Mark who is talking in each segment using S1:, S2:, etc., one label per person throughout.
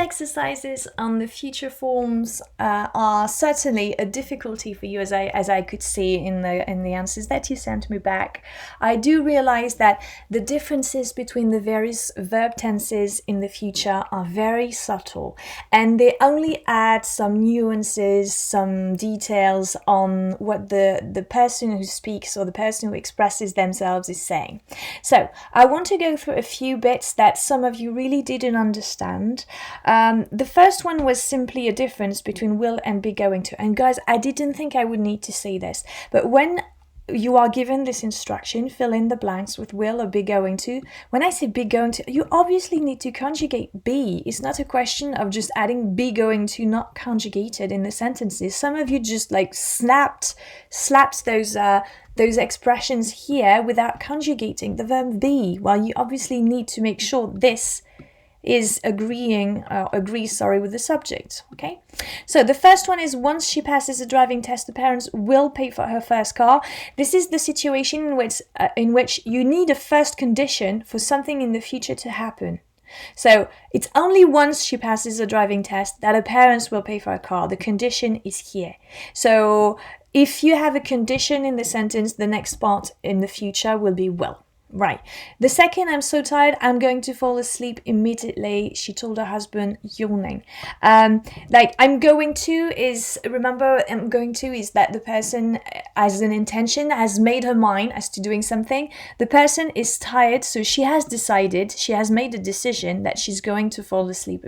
S1: Exercises on the future forms are certainly a difficulty for you, as I could see in the answers that you sent me back. I do realize that the differences between the various verb tenses in the future are very subtle, and they only add some nuances, some details on what the person who speaks or the person who expresses themselves is saying. So I want to go through a few bits that some of you really didn't understand. The first one was simply a difference between will and be going to. And guys, I didn't think I would need to say this, but when you are given this instruction, fill in the blanks with will or be going to. When I say be going to, you obviously need to conjugate be. It's not a question of just adding be going to not conjugated in the sentences. Some of you just like slapped those expressions here without conjugating the verb be. Well, you obviously need to make sure this is agrees with the subject. Okay, so the first one is once she passes a driving test, the parents will pay for her first car. This is the situation in which you need a first condition for something in the future to happen. So it's only once she passes a driving test that her parents will pay for a car. The condition is here. So if you have a condition in the sentence, the next part in the future will be will. Right. The second, I'm so tired, I'm going to fall asleep immediately, she told her husband, yawning. I'm going to is that the person has an intention, has made her mind as to doing something. The person is tired, so she has made a decision that she's going to fall asleep,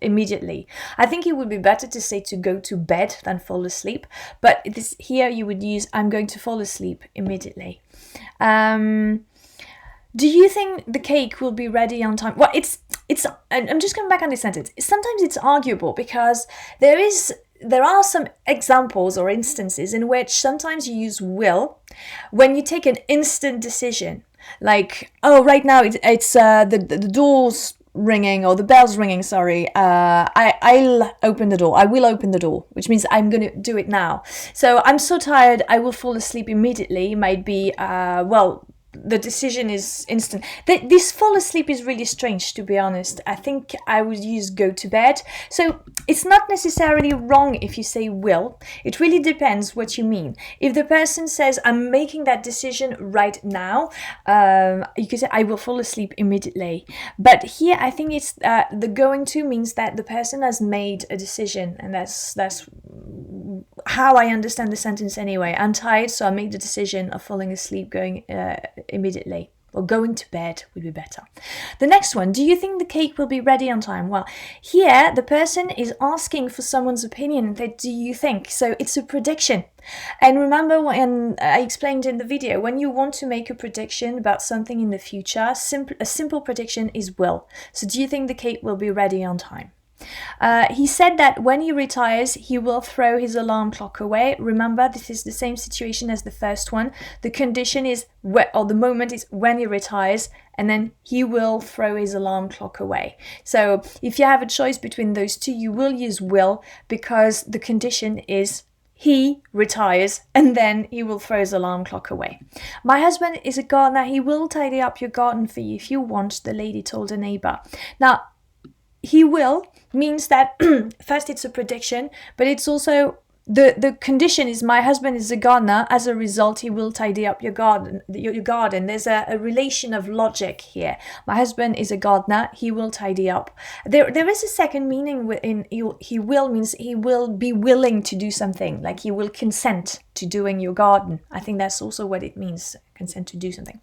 S1: immediately. I think it would be better to say to go to bed than fall asleep, but here you would use, I'm going to fall asleep immediately. Do you think the cake will be ready on time? Well, I'm just coming back on this sentence. Sometimes it's arguable because there are some examples or instances in which sometimes you use will when you take an instant decision. Like, oh, right now it's the door's ringing or the bell's ringing, sorry. I'll open the door. I will open the door, which means I'm going to do it now. So I'm so tired, I will fall asleep immediately might be, the decision is instant. This fall asleep is really strange, to be honest. I think I would use go to bed. So it's not necessarily wrong if you say will. It really depends what you mean. If the person says, I'm making that decision right now, you could say, I will fall asleep immediately. But here, I think it's the going to means that the person has made a decision, and that's how I understand the sentence anyway. I'm tired, so I make the decision of falling asleep going immediately. Or going to bed would be better. The next one, do you think the cake will be ready on time? Well, here the person is asking for someone's opinion. Do you think? So it's a prediction. And remember when I explained in the video, when you want to make a prediction about something in the future, a simple prediction is will. So do you think the cake will be ready on time? He said that when he retires, he will throw his alarm clock away. Remember, this is the same situation as the first one. The condition is, the moment is when he retires, and then he will throw his alarm clock away. So if you have a choice between those two, you will use will because the condition is he retires and then he will throw his alarm clock away. My husband is a gardener. He will tidy up your garden for you if you want, the lady told a neighbor. Now, he will means that first it's a prediction, but it's also the condition is my husband is a gardener. As a result, he will tidy up your garden. There's a relation of logic here. My husband is a gardener. He will tidy up. There is a second meaning in he will means he will be willing to do something. Like he will consent to doing your garden. I think that's also what it means. Consent to do something.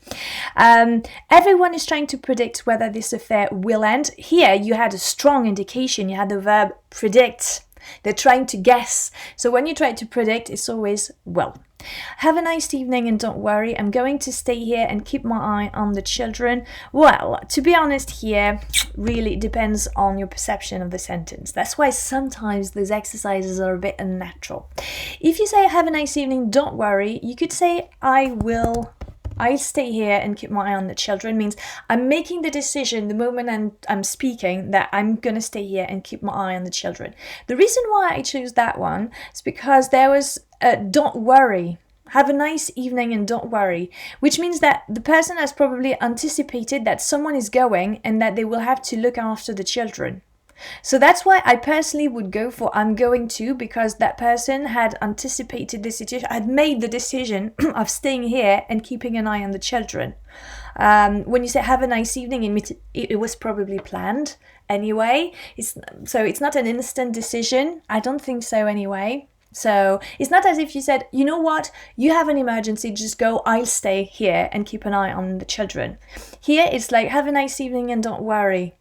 S1: Everyone is trying to predict whether this affair will end. Here you had a strong indication. You had the verb predict. They're trying to guess. So when you try to predict, it's always will. Have a nice evening and don't worry, I'm going to stay here and keep my eye on the children. Well, to be honest here, really depends on your perception of the sentence. That's why sometimes those exercises are a bit unnatural. If you say have a nice evening, don't worry, you could say I'll stay here and keep my eye on the children. Means I'm making the decision the moment I'm speaking that I'm going to stay here and keep my eye on the children. The reason why I chose that one is because there was don't worry. Have a nice evening and don't worry, which means that the person has probably anticipated that someone is going and that they will have to look after the children. So that's why I personally would go for I'm going to, because that person had anticipated the situation, had made the decision of staying here and keeping an eye on the children. When you say have a nice evening, it was probably planned anyway. So it's not an instant decision. I don't think so anyway. So it's not as if you said, you know what, you have an emergency, just go, I'll stay here and keep an eye on the children. Here it's like, have a nice evening and don't worry.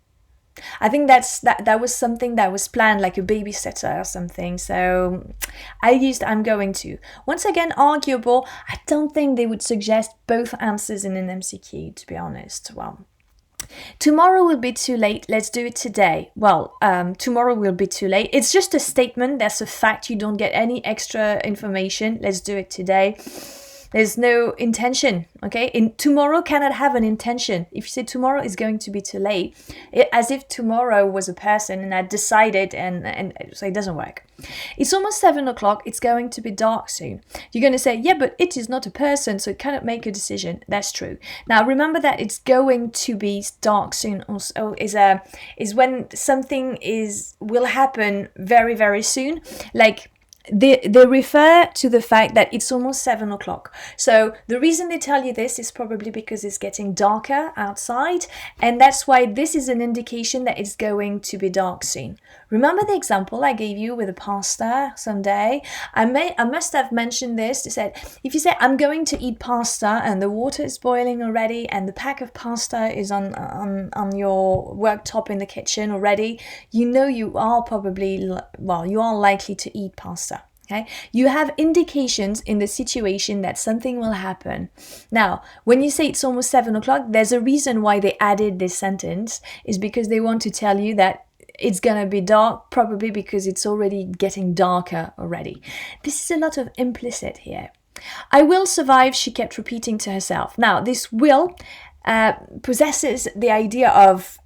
S1: I think that was something that was planned, like a babysitter or something. So I used I'm going to. Once again, arguable. I don't think they would suggest both answers in an MCQ, to be honest. Well, tomorrow will be too late. Let's do it today. Well, tomorrow will be too late. It's just a statement. That's a fact. You don't get any extra information. Let's do it today. There's no intention, okay? Tomorrow cannot have an intention. If you say tomorrow is going to be too late, as if tomorrow was a person and I decided, and so it doesn't work. It's almost 7 o'clock. It's going to be dark soon. You're going to say, yeah, but it is not a person, so it cannot make a decision. That's true. Now, remember that it's going to be dark soon also is when something will happen very, very soon. Like, they refer to the fact that it's almost 7 o'clock. So the reason they tell you this is probably because it's getting darker outside, and that's why this is an indication that it's going to be dark soon. Remember the example I gave you with the pasta someday? I must have mentioned this. They said, if you say, I'm going to eat pasta and the water is boiling already and the pack of pasta is on your worktop in the kitchen already, you know you are you are likely to eat pasta. Okay? You have indications in the situation that something will happen. Now, when you say it's almost 7 o'clock, there's a reason why they added this sentence, is because they want to tell you that it's gonna be dark, probably because it's already getting darker already. This is a lot of implicit here. I will survive, she kept repeating to herself. Now, this will possesses the idea of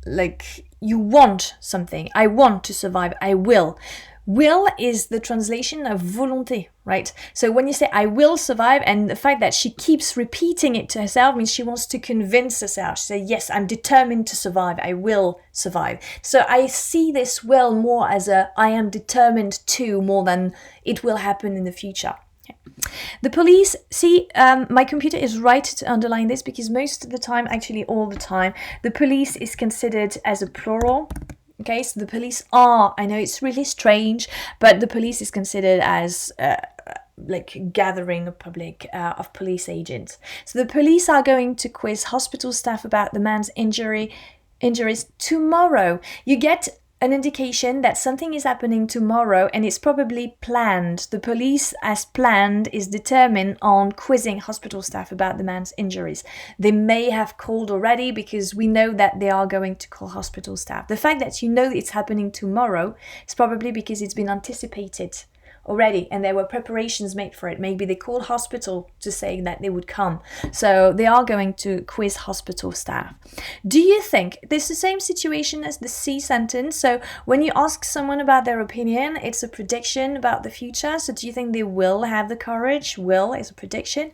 S1: like you want something. I want to survive. I will. Will is the translation of volonté, right? So when you say I will survive, and the fact that she keeps repeating it to herself means she wants to convince herself. She says, yes, I'm determined to survive. I will survive. So I see this will more as I am determined to, more than it will happen in the future. The police, my computer is right to underline this because most of the time, actually all the time, the police is considered as a plural. Okay, so the police are, I know it's really strange, but the police is considered as like gathering of police agents. So the police are going to quiz hospital staff about the man's injuries tomorrow. You get an indication that something is happening tomorrow and it's probably planned. The police, as planned, is determined on quizzing hospital staff about the man's injuries. They may have called already because we know that they are going to call hospital staff. The fact that you know it's happening tomorrow is probably because it's been anticipated already and there were preparations made for it. Maybe they called hospital to say that they would come. So they are going to quiz hospital staff. Do you think this is the same situation as the C sentence? So when you ask someone about their opinion, it's a prediction about the future. So do you think they will have the courage? Will is a prediction.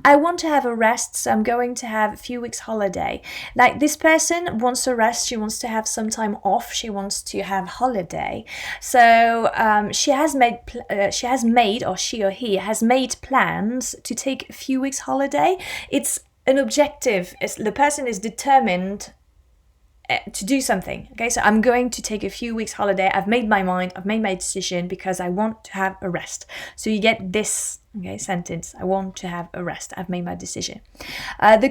S1: I want to have a rest, so I'm going to have a few weeks holiday. Like this person wants a rest. She wants to have some time off. She wants to have holiday. So she has made, or she or he has made plans to take a few weeks holiday. It's an objective. The person is determined to do something. Okay, so I'm going to take a few weeks holiday. I've made my mind. I've made my decision because I want to have a rest. So you get this sentence. I want to have a rest. I've made my decision. The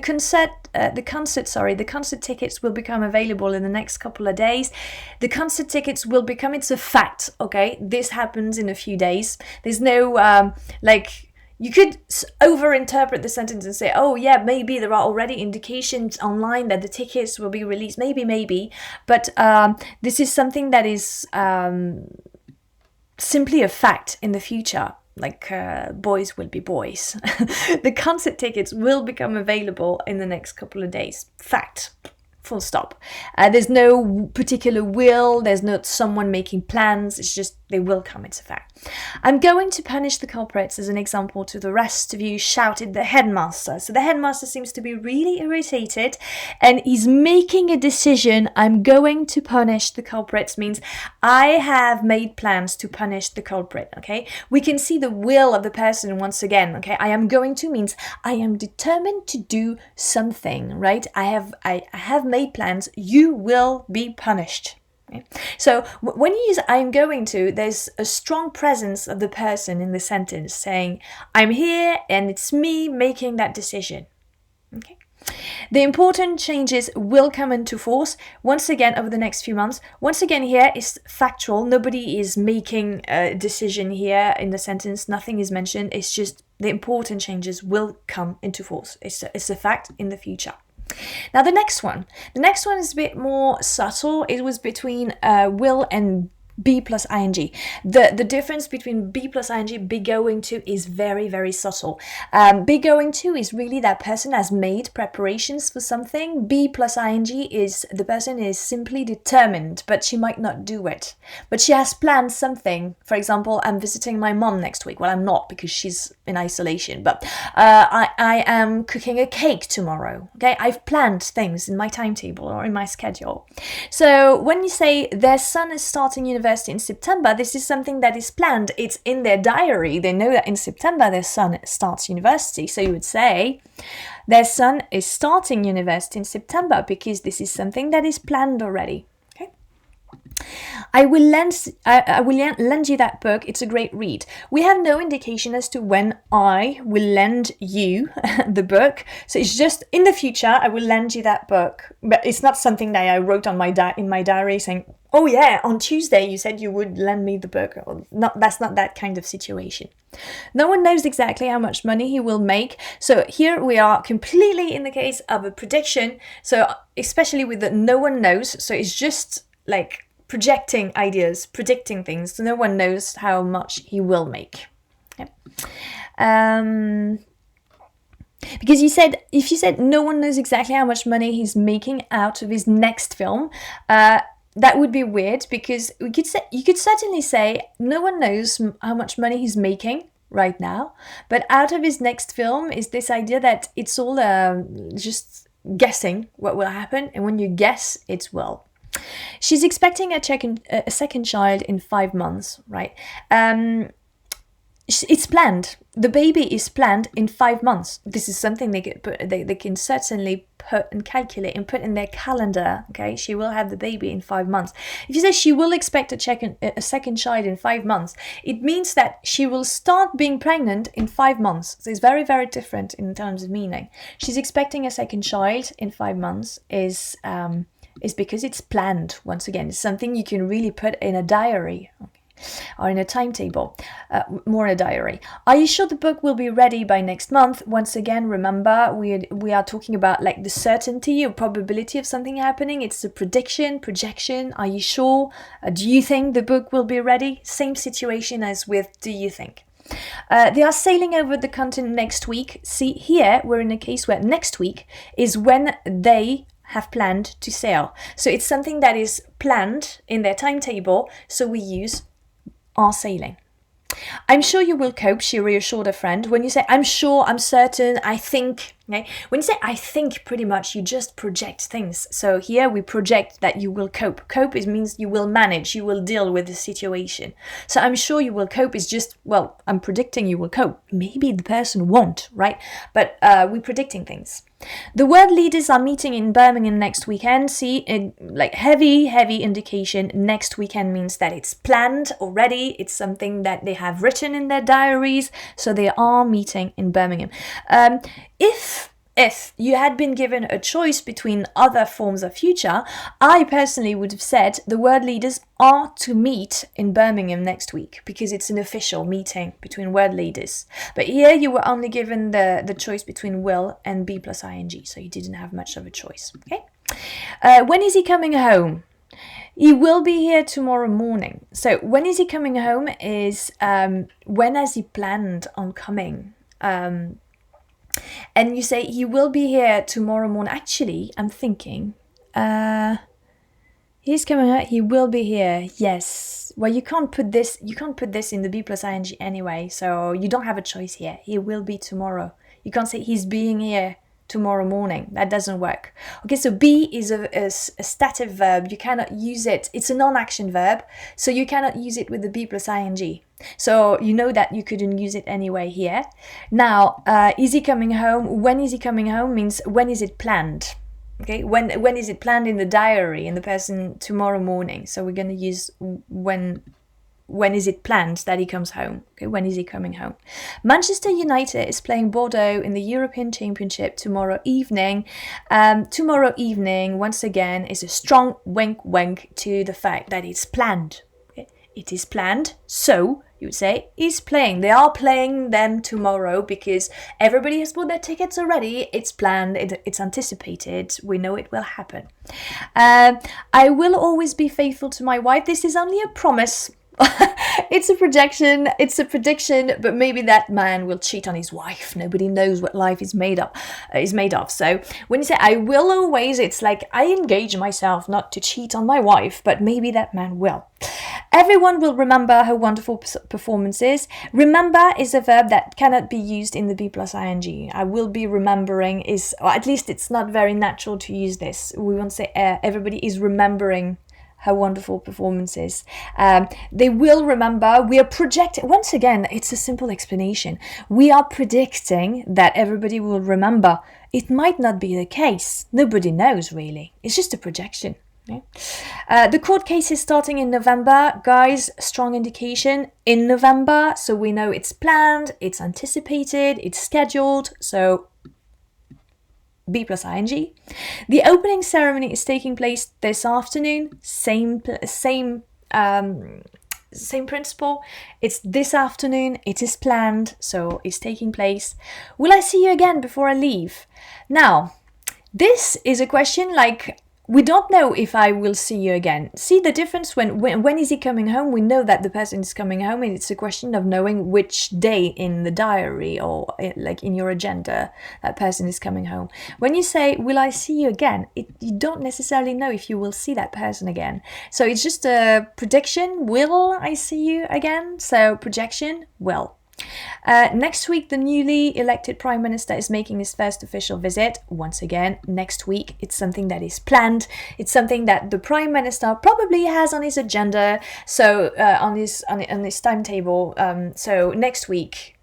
S1: concert tickets will become available in the next couple of days. The concert tickets will become. It's a fact. Okay, this happens in a few days. There's no You could overinterpret the sentence and say, oh yeah, maybe there are already indications online that the tickets will be released. Maybe. But this is something that is simply a fact in the future. Like boys will be boys. The concert tickets will become available in the next couple of days. Fact. Full stop. There's no particular will. There's not someone making plans. It's just They will come, it's a fact. I'm going to punish the culprits, as an example to the rest of you, shouted the headmaster. So the headmaster seems to be really irritated and he's making a decision. I'm going to punish the culprits means I have made plans to punish the culprit, okay? We can see the will of the person once again, okay? I am going to means I am determined to do something, right? I have made plans. You will be punished. Okay? So when you use I'm going to, there's a strong presence of the person in the sentence saying, I'm here and it's me making that decision. Okay. The important changes will come into force once again over the next few months. Once again, here is factual. Nobody is making a decision here in the sentence. Nothing is mentioned. It's just the important changes will come into force. It's a fact in the future. Now the next one is a bit more subtle. It was between will and be plus ing. The difference between be plus ing, be going to, is very, very subtle. Be going to is really that person has made preparations for something. Be plus ing is the person is simply determined, but she might not do it. But she has planned something. For example, I'm visiting my mom next week. Well, I'm not because she's in isolation, but I am cooking a cake tomorrow. Okay, I've planned things in my timetable or in my schedule. So when you say their son is starting university in September, this is something that is planned. It's in their diary. They know that in September their son starts university. So you would say their son is starting university in September because this is something that is planned already. Okay. I will lend you that book. It's a great read. We have no indication as to when I will lend you the book. So it's just in the future, I will lend you that book. But it's not something that I wrote on in my diary saying, oh yeah, on Tuesday you said you would lend me the book. That's not that kind of situation. No one knows exactly how much money he will make. So here we are completely in the case of a prediction. So especially with the no one knows. So it's just like projecting ideas, predicting things. So no one knows how much he will make. Okay. Because if you said no one knows exactly how much money he's making out of his next film, that would be weird, because you could certainly say no one knows how much money he's making right now, but out of his next film is this idea that it's all just guessing what will happen, and when you guess, it's well. She's expecting a second child in 5 months, right? It's planned. The baby is planned in 5 months. This is something they can certainly put and calculate and put in their calendar. Okay, she will have the baby in 5 months. If you say she will expect a second child in 5 months, it means that she will start being pregnant in 5 months. So it's very, very different in terms of meaning. She's expecting a second child in 5 months is because it's planned. Once again, it's something you can really put in a diary. Okay. Or in a timetable, more in a diary. Are you sure the book will be ready by next month? Once again, remember, we are talking about like the certainty or probability of something happening. It's a projection. Are you sure? Do you think the book will be ready? Same situation as with do you think? They are sailing over the continent next week. See, here we're in a case where next week is when they have planned to sail. So it's something that is planned in their timetable, so we use are sailing. I'm sure you will cope, she reassured a friend. When you say I'm sure, I'm certain, I think, okay? When you say I think, pretty much you just project things. So here we project that you will cope. Cope is means you will manage, you will deal with the situation. So I'm sure you will cope is just, well, I'm predicting you will cope. Maybe the person won't, right? But we're predicting things. The world leaders are meeting in Birmingham next weekend. See, like heavy indication. Next weekend means that it's planned already. It's something that they have written in their diaries. So they are meeting in Birmingham. If you had been given a choice between other forms of future, I personally would have said the world leaders are to meet in Birmingham next week because it's an official meeting between world leaders. But here you were only given the choice between will and be plus ing, so you didn't have much of a choice. Okay. When is he coming home? He will be here tomorrow morning. So when is he coming home is when has he planned on coming? And you say he will be here tomorrow morning. Actually, I'm thinking he's coming out. He will be here. Yes. this. Well, you can't put this in the be plus ing anyway, so you don't have a choice here. He will be tomorrow. You can't say he's being here tomorrow morning. That doesn't work. Okay, so be is a stative verb. You cannot use it. It's a non-action verb, so you cannot use it with the be plus ing. So you know that you couldn't use it anyway here. Now, is he coming home? When is he coming home means when is it planned? Okay, when is it planned in the diary in the person tomorrow morning? So we're going to use when is it planned that he comes home? Okay, when is he coming home? Manchester United is playing Bordeaux in the European Championship tomorrow evening. Tomorrow evening, once again, is a strong wink to the fact that it's planned. Okay? It is planned, so you would say is playing. They are playing them tomorrow because everybody has bought their tickets already. It's planned, it's anticipated. We know it will happen. I will always be faithful to my wife. This is only a promise. It's a projection, it's a prediction, but maybe that man will cheat on his wife. Nobody knows what life is made of. So when you say I will always, it's like I engage myself not to cheat on my wife, but maybe that man will. Everyone will remember her wonderful performances. Remember is a verb that cannot be used in the be plus ing. I will be remembering is, or at least it's not very natural to use this. We won't say everybody is remembering her wonderful performances. They will remember. We are projecting. Once again, it's a simple explanation. We are predicting that everybody will remember. It might not be the case. Nobody knows, really. It's just a projection. Yeah? The court case is starting in November. Guys, strong indication in November. So we know it's planned, it's anticipated, it's scheduled. So be plus ing. The opening ceremony is taking place this afternoon. Same principle. It's this afternoon. It is planned, so it's taking place. Will I see you again before I leave? Now, this is a question like, we don't know if I will see you again. See the difference when is he coming home? We know that the person is coming home, and it's a question of knowing which day in the diary or like in your agenda that person is coming home. When you say, will I see you again? You don't necessarily know if you will see that person again. So it's just a prediction. Will I see you again? So projection, will. Next week, the newly elected Prime Minister is making his first official visit. Once again, next week, it's something that is planned. It's something that the Prime Minister probably has on his agenda, so on his timetable. So next week,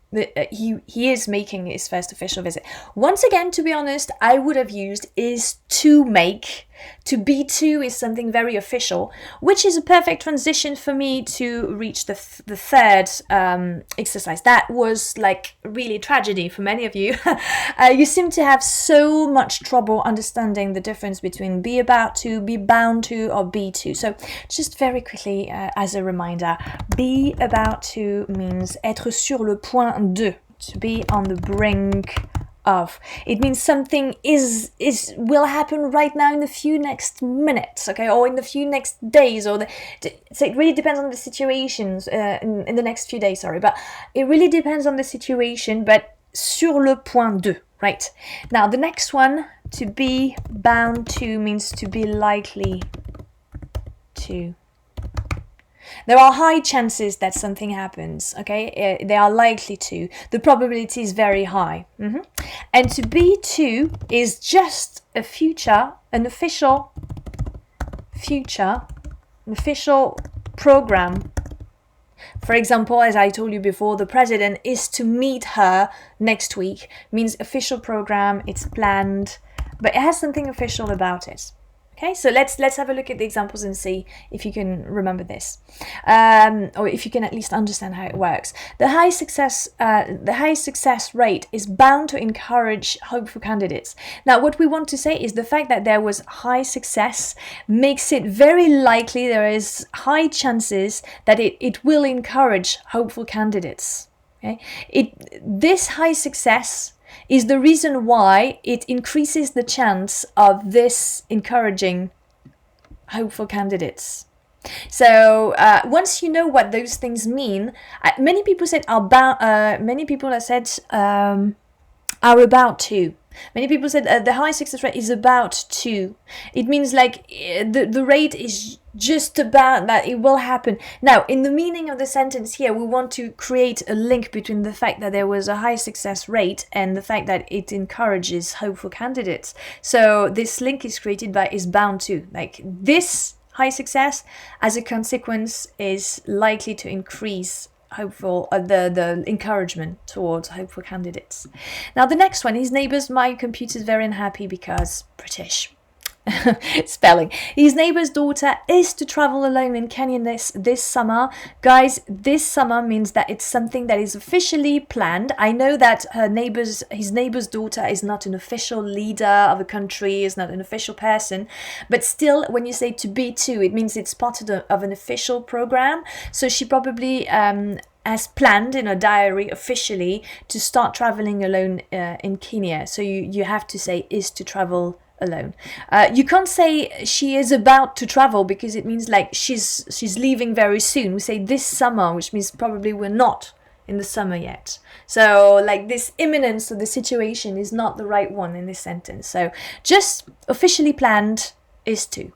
S1: he is making his first official visit. Once again, to be honest, I would have used is to make. To be to is something very official, which is a perfect transition for me to reach the third exercise. That was like really tragedy for many of you. You seem to have so much trouble understanding the difference between be about to, be bound to, or be to. So just very quickly as a reminder, be about to means être sur le point de, to be on the brink of. It means something will happen right now in the few next minutes, okay, or in the few next days, so it really depends on the situations in the next few days, sorry, but it really depends on the situation, but sur le point de, right? Now the next one, to be bound to, means to be likely to. There are high chances that something happens, okay? They are likely to. The probability is very high. And to be to is just a future, an official program. For example, as I told you before, the president is to meet her next week. Means official program, it's planned, but it has something official about it. Okay, so let's have a look at the examples and see if you can remember this, or if you can at least understand how it works. The high success rate is bound to encourage hopeful candidates. Now, what we want to say is the fact that there was high success makes it very likely, there is high chances that it will encourage hopeful candidates. Okay, this high success is the reason why it increases the chance of this encouraging hopeful candidates. So once you know what those things mean, many people said are about to. Many people said the high success rate is about to. It means like the rate is just about that it will happen. Now, in the meaning of the sentence here, we want to create a link between the fact that there was a high success rate and the fact that it encourages hopeful candidates. So this link is created by is bound to. Like this high success, as a consequence, is likely to increase hopeful the encouragement towards hopeful candidates. Now the next one, his neighbors, my computer's very unhappy because British spelling. His neighbor's daughter is to travel alone in Kenya this summer. Guys, this summer means that it's something that is officially planned. I know that his neighbor's daughter is not an official leader of a country, is not an official person, but still, when you say to be to, it means it's part of an official program. So she probably has planned in a diary officially to start traveling alone in Kenya. So you have to say is to travel alone. You can't say she is about to travel because it means like she's leaving very soon. We say this summer, which means probably we're not in the summer yet. So like this imminence of the situation is not the right one in this sentence. So just officially planned is to.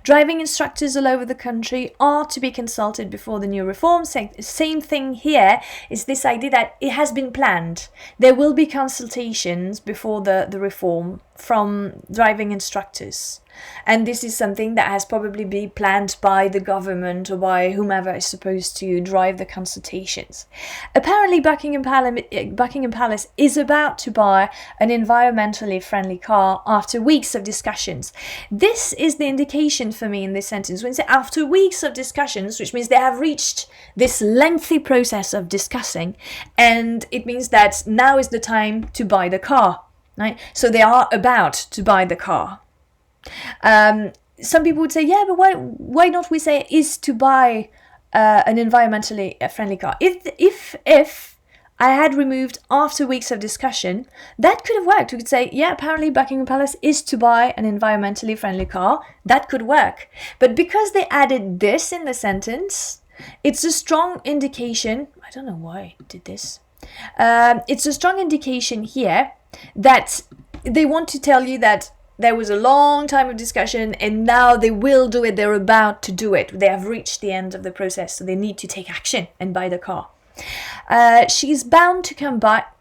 S1: Driving instructors all over the country are to be consulted before the new reform. Same thing here is this idea that it has been planned. There will be consultations before the reform from driving instructors. And this is something that has probably been planned by the government or by whomever is supposed to drive the consultations. Apparently, Buckingham Palace is about to buy an environmentally friendly car after weeks of discussions. This is the indication for me in this sentence. When you say after weeks of discussions, which means they have reached this lengthy process of discussing, and it means that now is the time to buy the car. Right? So they are about to buy the car. Some people would say, yeah, but why not we say is to buy an environmentally friendly car? If I had removed after weeks of discussion, that could have worked. We could say, yeah, apparently Buckingham Palace is to buy an environmentally friendly car. That could work. But because they added this in the sentence, it's a strong indication. I don't know why I did this. It's a strong indication here that they want to tell you that there was a long time of discussion and now they will do it. They're about to do it. They have reached the end of the process, so they need to take action and buy the car. She's bound to come back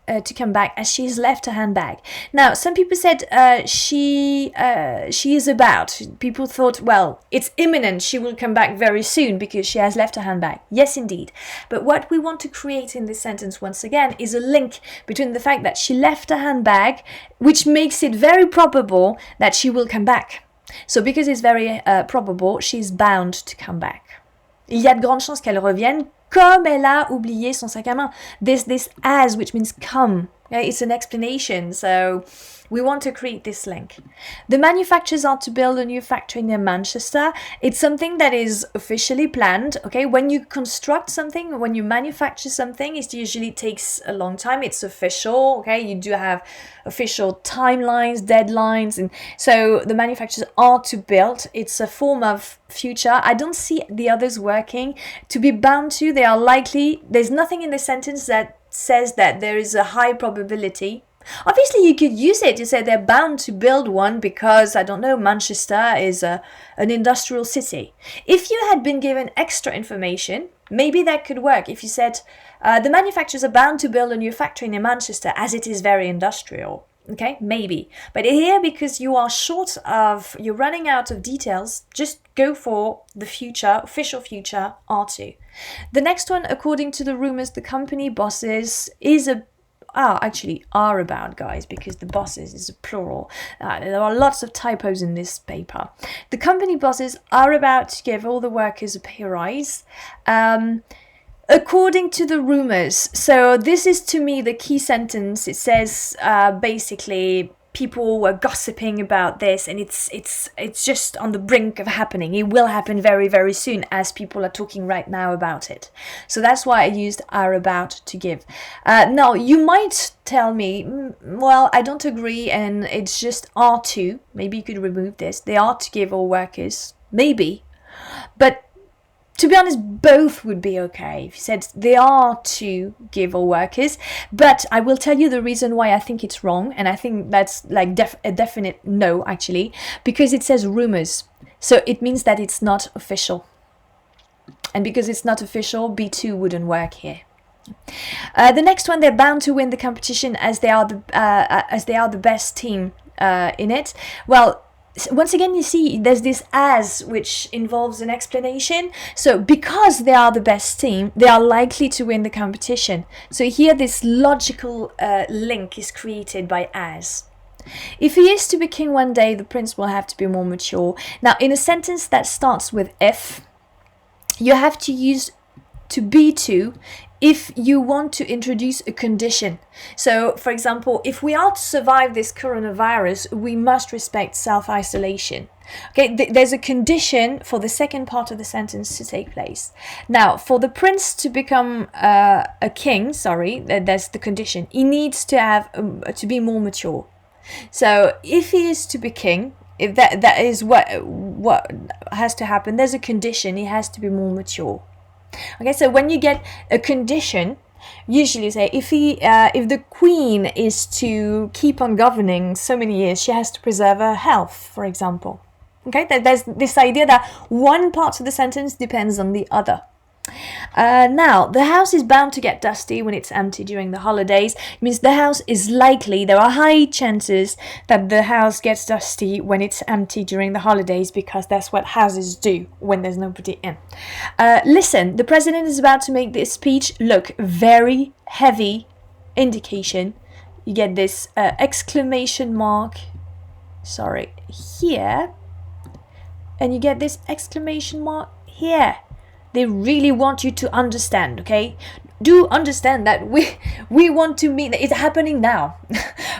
S1: as she's left her handbag. Now, some people said she is about. People thought, well, it's imminent. She will come back very soon because she has left her handbag. Yes, indeed. But what we want to create in this sentence, once again, is a link between the fact that she left her handbag, which makes it very probable that she will come back. So because it's very probable, she's bound to come back. Il y a de grandes chances qu'elle revienne comme elle a oublié son sac à main. This as, which means come. Okay? It's an explanation, so we want to create this link. The manufacturers are to build a new factory near Manchester. It's something that is officially planned. Okay, when you construct something, when you manufacture something, it usually takes a long time. It's official. Okay, you do have official timelines, deadlines, and so the manufacturers are to build. It's a form of future. I don't see the others working. To be bound to, they are likely. There's nothing in the sentence that says that there is a high probability. Obviously, you could use it to say they're bound to build one because, I don't know, Manchester is an industrial city. If you had been given extra information, maybe that could work. If you said, the manufacturers are bound to build a new factory near Manchester as it is very industrial. Okay, maybe. But here, because you're running out of details, just go for the future, official future, R2. The next one, according to the rumors, the company bosses are about, guys, because the bosses is a plural. There are lots of typos in this paper. The company bosses are about to give all the workers a pay rise. According to the rumors. So this is, to me, the key sentence. It says basically people were gossiping about this, and it's just on the brink of happening. It will happen very, very soon, as people are talking right now about it. So that's why I used are about to give. Now, you might tell me, well, I don't agree, and it's just are to. Maybe you could remove this. They are to give all workers. Maybe. But To be honest, both would be okay. If you said they are to give all workers, but I will tell you the reason why I think it's wrong, and I think that's like a definite no, actually, because it says rumors. So it means that it's not official. And because it's not official, B2 wouldn't work here. The next one, they're bound to win the competition as they are the best team in it. Well, once again, you see, there's this as, which involves an explanation. So because they are the best team, they are likely to win the competition. So here, this logical link is created by as. If he is to be king one day, the prince will have to be more mature. Now, in a sentence that starts with if, you have to use to be to if you want to introduce a condition. So, for example, if we are to survive this coronavirus, we must respect self-isolation. Okay, there's a condition for the second part of the sentence to take place. Now, for the prince to become a king, that's the condition. He needs to have to be more mature. So, if he is to be king, if that is what has to happen, there's a condition. He has to be more mature. Okay, so when you get a condition, usually say if the queen is to keep on governing so many years, she has to preserve her health, for example. Okay, there's this idea that one part of the sentence depends on the other. Now, the house is bound to get dusty when it's empty during the holidays. It means the house is likely, there are high chances that the house gets dusty when it's empty during the holidays, because that's what houses do when there's nobody in. Listen, the president is about to make this speech. Look, very heavy indication. You get this exclamation mark, here. And you get this exclamation mark here. They really want you to understand, okay? Do understand that we want to meet, it's happening now.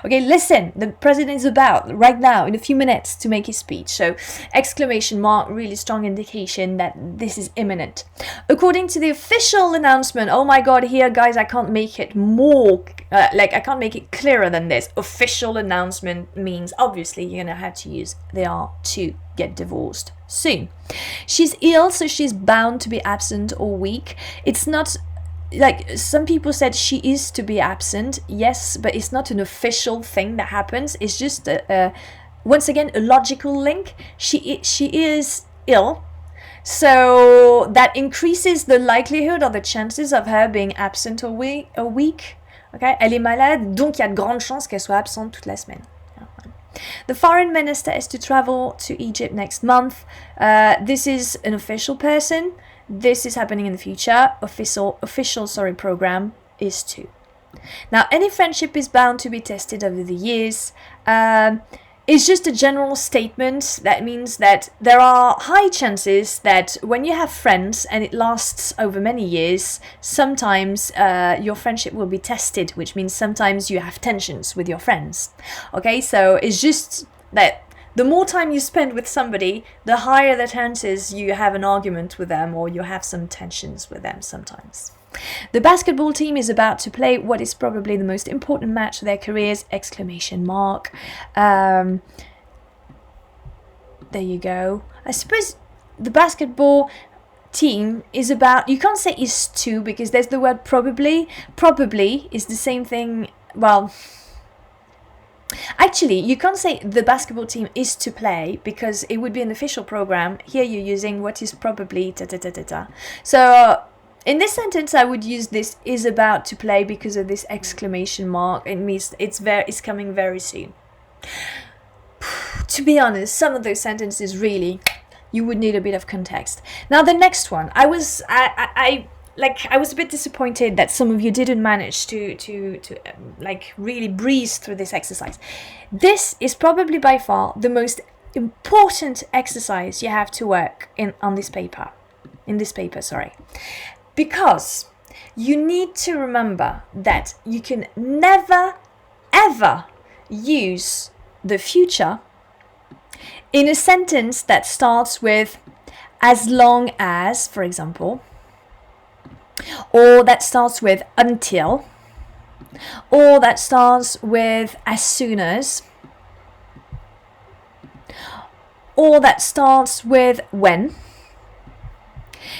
S1: Okay, listen, the president is about, right now, in a few minutes, to make his speech. So, exclamation mark, really strong indication that this is imminent. According to the official announcement, oh my god, here, guys, I can't make it more, I can't make it clearer than this. Official announcement means, obviously, you're going to have to use they are to get divorced soon. She's ill, so she's bound to be absent all week. It's not like some people said she is to be absent, yes, but it's not an official thing that happens. It's just once again a logical link. She is ill, so that increases the likelihood or the chances of her being absent a week. Okay, elle est malade, donc il y a de grandes chances qu'elle soit absente toute la semaine. The foreign minister is to travel to Egypt next month. This is an official person. This is happening in the future. Official program is to. Now, any friendship is bound to be tested over the years. It's just a general statement that means that there are high chances that when you have friends and it lasts over many years, sometimes your friendship will be tested, which means sometimes you have tensions with your friends. Okay, so it's just that the more time you spend with somebody, the higher the chances you have an argument with them or you have some tensions with them sometimes. The basketball team is about to play what is probably the most important match of their careers! Exclamation mark. There you go. I suppose the basketball team is about, you can't say is to because there's the word probably. Probably is the same thing, well, actually, you can't say the basketball team is to play because it would be an official program. Here you're using what is probably So in this sentence, I would use this is about to play because of this exclamation mark. It means it's coming very soon. To be honest, some of those sentences really, you would need a bit of context. Now the next one, I was a bit disappointed that some of you didn't manage to really breeze through this exercise. This is probably by far the most important exercise you have to work in this paper. Because you need to remember that you can never, ever use the future in a sentence that starts with as long as, for example, or that starts with until, or that starts with as soon as, or that starts with when.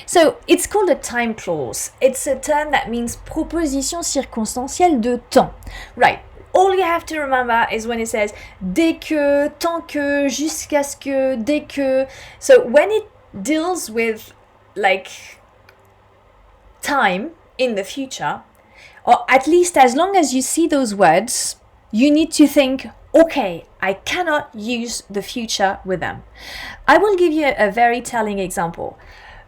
S1: So it's called a time clause. It's a term that means proposition circonstancielle de temps. Right. All you have to remember is when it says dès que, tant que, jusqu'à ce que, dès que. So when it deals with like time in the future, or at least as long as you see those words, you need to think, okay, I cannot use the future with them. I will give you a very telling example.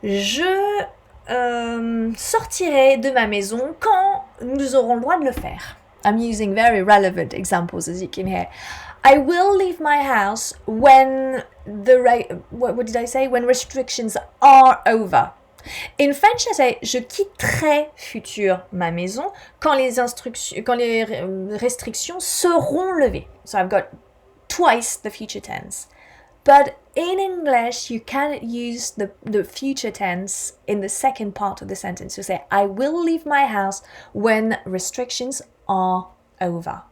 S1: Je sortirai de ma maison quand nous aurons le droit de le faire. I'm using very relevant examples, as you can hear. I will leave my house when what did I say? When restrictions are over. In French, I say je quitterai futur ma maison quand les restrictions seront levées. So I've got twice the future tense. But in English, you cannot use the future tense in the second part of the sentence. You say, I will leave my house when restrictions are over.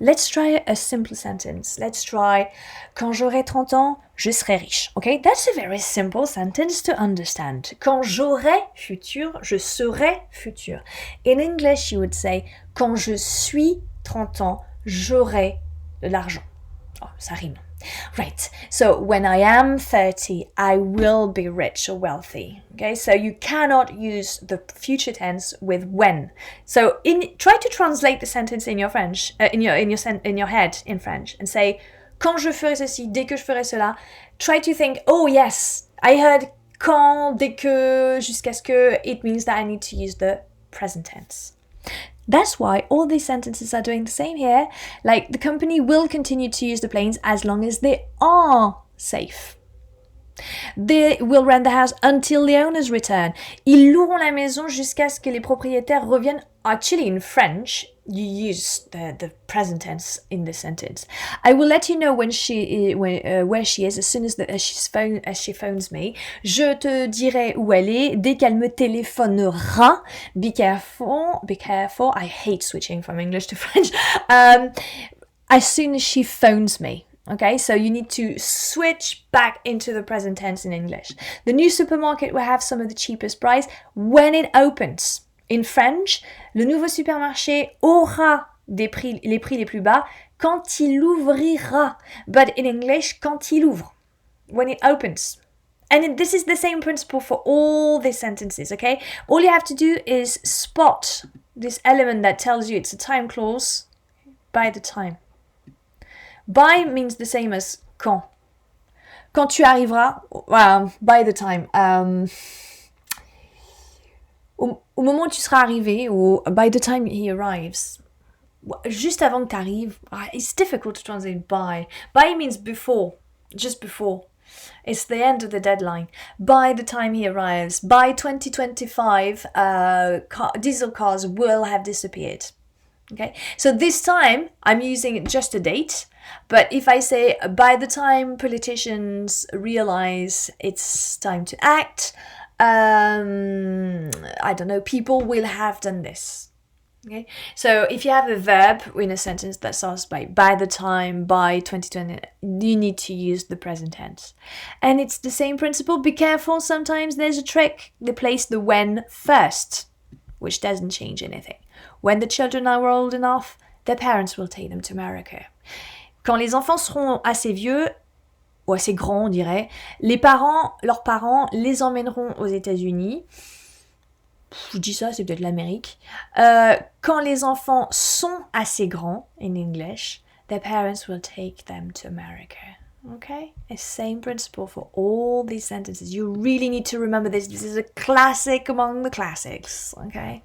S1: Let's try a simple sentence. Let's try, quand j'aurai 30 ans, je serai riche. Okay, that's a very simple sentence to understand. Quand j'aurai futur, je serai futur. In English, you would say, quand je suis 30 ans, j'aurai de l'argent. Oh, ça rime. Right, so when I am 30, I will be rich or wealthy. Okay, so you cannot use the future tense with when. So try to translate the sentence in your French, in your head in French, and say quand je ferai ceci, dès que je ferai cela. Try to think, oh yes, I heard quand, dès que, jusqu'à ce que. It means that I need to use the present tense. That's why all these sentences are doing the same here. Like, the company will continue to use the planes as long as they are safe. They will rent the house until the owners return. Ils loueront la maison jusqu'à ce que les propriétaires reviennent. Actually, in French, you use the present tense in the sentence. I will let you know where she is as soon as she phones me. Je te dirai où elle est dès qu'elle me téléphonera. Be careful. I hate switching from English to French. As soon as she phones me. Okay, so you need to switch back into the present tense in English. The new supermarket will have some of the cheapest price when it opens. In French, le nouveau supermarché aura les prix les plus bas quand il ouvrira. But in English, quand il ouvre, when it opens. And this is the same principle for all these sentences, okay? All you have to do is spot this element that tells you it's a time clause by the time. By means the same as quand. Quand tu arriveras, by the time. Au moment où tu seras arrivé, ou by the time he arrives. Juste avant que tu arrives. It's difficult to translate by. By means before. Just before. It's the end of the deadline. By the time he arrives. By 2025, diesel cars will have disappeared. Okay, so this time I'm using just a date, but if I say by the time politicians realize it's time to act, I don't know, people will have done this. Okay, so if you have a verb in a sentence that starts by the time, by 2020, you need to use the present tense. And it's the same principle. Be careful, sometimes there's a trick. They place the when first, which doesn't change anything. When the children are old enough, their parents will take them to America. Quand les enfants seront assez vieux, ou assez grands on dirait, leurs parents les emmèneront aux États-Unis. Je dis ça, c'est peut-être l'Amérique. Quand les enfants sont assez grands, in English, their parents will take them to America. Okay? The same principle for all these sentences. You really need to remember this. This is a classic among the classics. Okay?